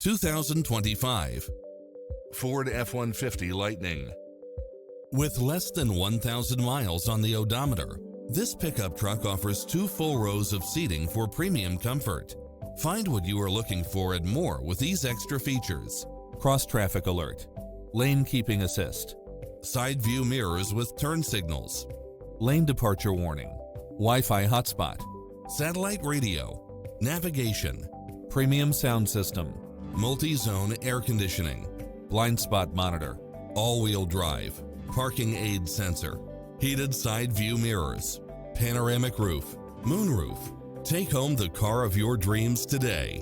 2025 Ford F-150 Lightning. With less than 1,000 miles on the odometer, this pickup truck offers 2 full rows of seating for premium comfort. Find what you are looking for and more with these extra features: cross-traffic alert, lane keeping assist, side view mirrors with turn signals, lane departure warning, Wi-Fi hotspot, satellite radio, navigation, premium sound system, multi-zone air conditioning, blind spot monitor, all-wheel drive, parking aid sensor, heated side view mirrors, panoramic roof, moonroof. Take home the car of your dreams today.